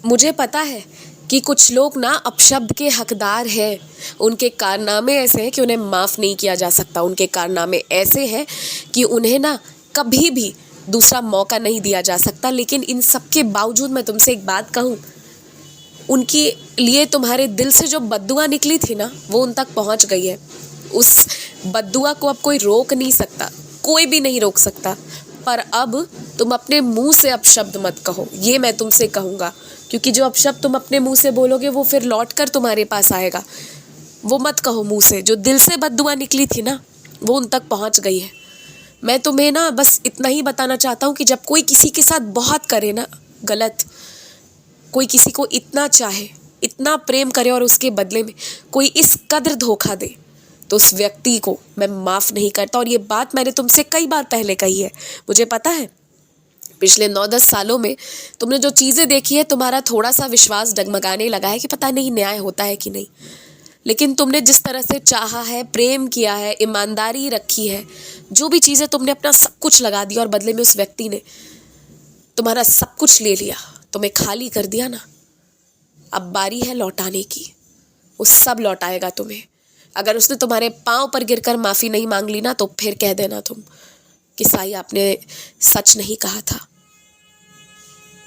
मुझे पता है कि कुछ लोग ना अपशब्द के हकदार हैं। उनके कारनामे ऐसे हैं कि उन्हें माफ़ नहीं किया जा सकता। उनके कारनामे ऐसे हैं कि उन्हें ना कभी भी दूसरा मौका नहीं दिया जा सकता। लेकिन इन सब के बावजूद मैं तुमसे एक बात कहूँ, उनके लिए तुम्हारे दिल से जो बद्दुआ निकली थी ना, वो उन तक पहुँच गई है। उस बद्दुआ को अब कोई रोक नहीं सकता, कोई भी नहीं रोक सकता। पर अब तुम अपने मुंह से अपशब्द मत कहो, ये मैं तुमसे कहूँगा। क्योंकि जो अपशब्द तुम अपने मुंह से बोलोगे वो फिर लौट कर तुम्हारे पास आएगा। वो मत कहो मुंह से। जो दिल से बद्दुआ निकली थी ना, वो उन तक पहुँच गई है। मैं तुम्हें ना बस इतना ही बताना चाहता हूँ कि जब कोई किसी के साथ बहुत करे ना गलत, कोई किसी को इतना चाहे, इतना प्रेम करे और उसके बदले में कोई इस कदर धोखा दे, तो उस व्यक्ति को मैं माफ़ नहीं करता। और ये बात मैंने तुमसे कई बार पहले कही है। मुझे पता है पिछले 9-10 सालों में तुमने जो चीज़ें देखी है, तुम्हारा थोड़ा सा विश्वास डगमगाने लगा है कि पता नहीं न्याय होता है कि नहीं। लेकिन तुमने जिस तरह से चाहा है, प्रेम किया है, ईमानदारी रखी है, जो भी चीज़ें तुमने अपना सब कुछ लगा दिया और बदले में उस व्यक्ति ने तुम्हारा सब कुछ ले लिया, तुम्हें खाली कर दिया ना। अब बारी है लौटाने की। वो सब लौटाएगा तुम्हें। अगर उसने तुम्हारे पाँव पर गिरकर माफ़ी नहीं मांग ली ना, तो फिर कह देना तुम कि साई आपने सच नहीं कहा था।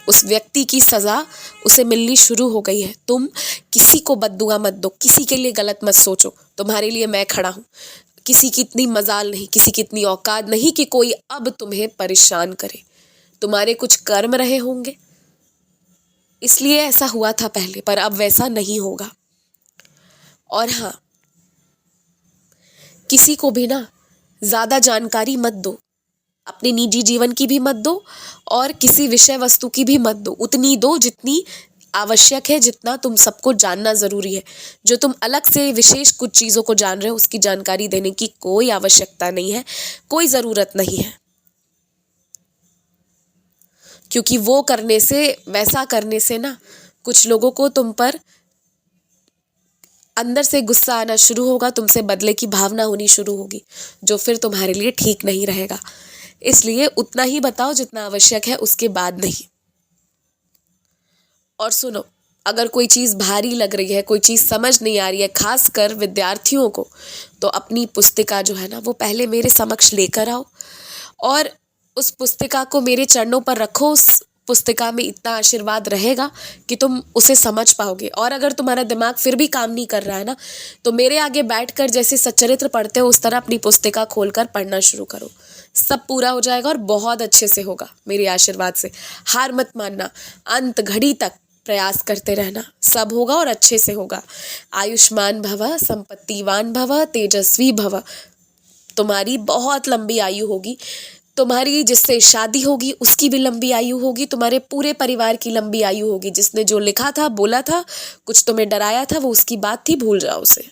उस व्यक्ति की सज़ा उसे मिलनी शुरू हो गई है। तुम किसी को बद्दुआ मत दो, किसी के लिए गलत मत सोचो। तुम्हारे लिए मैं खड़ा हूँ। किसी की इतनी मजाल नहीं, किसी की इतनी औकात नहीं कि कोई अब तुम्हें परेशान करे। तुम्हारे कुछ कर्म रहे होंगे, इसलिए ऐसा हुआ था पहले, पर अब वैसा नहीं होगा। और हाँ, किसी को भी ना ज़्यादा जानकारी मत दो, अपने निजी जीवन की भी मत दो और किसी विषय वस्तु की भी मत दो। उतनी दो जितनी आवश्यक है, जितना तुम सबको जानना ज़रूरी है। जो तुम अलग से विशेष कुछ चीज़ों को जान रहे हो, उसकी जानकारी देने की कोई आवश्यकता नहीं है, कोई ज़रूरत नहीं है। क्योंकि वो करने से, वैसा करने से ना कुछ लोगों को तुम पर अंदर से गुस्सा आना शुरू होगा, तुमसे बदले की भावना होनी शुरू होगी, जो फिर तुम्हारे लिए ठीक नहीं रहेगा। इसलिए उतना ही बताओ जितना आवश्यक है, उसके बाद नहीं। और सुनो, अगर कोई चीज़ भारी लग रही है, कोई चीज़ समझ नहीं आ रही है, खासकर विद्यार्थियों को, तो अपनी पुस्तिका जो है ना, वो पहले मेरे समक्ष लेकर आओ और उस पुस्तिका को मेरे चरणों पर रखो। उस पुस्तिका में इतना आशीर्वाद रहेगा कि तुम उसे समझ पाओगे। और अगर तुम्हारा दिमाग फिर भी काम नहीं कर रहा है ना, तो मेरे आगे बैठकर जैसे सच्चरित्र पढ़ते हो उस तरह अपनी पुस्तिका खोलकर पढ़ना शुरू करो। सब पूरा हो जाएगा और बहुत अच्छे से होगा मेरे आशीर्वाद से। हार मत मानना, अंत घड़ी तक प्रयास करते रहना, सब होगा और अच्छे से होगा। आयुष्मान भव, संपत्तिवान भव, तेजस्वी भव। तुम्हारी बहुत लंबी आयु होगी। तुम्हारी जिससे शादी होगी उसकी भी लंबी आयु होगी। तुम्हारे पूरे परिवार की लंबी आयु होगी। जिसने जो लिखा था, बोला था, कुछ तुम्हें डराया था, वो उसकी बात थी, भूल जाओ उसे।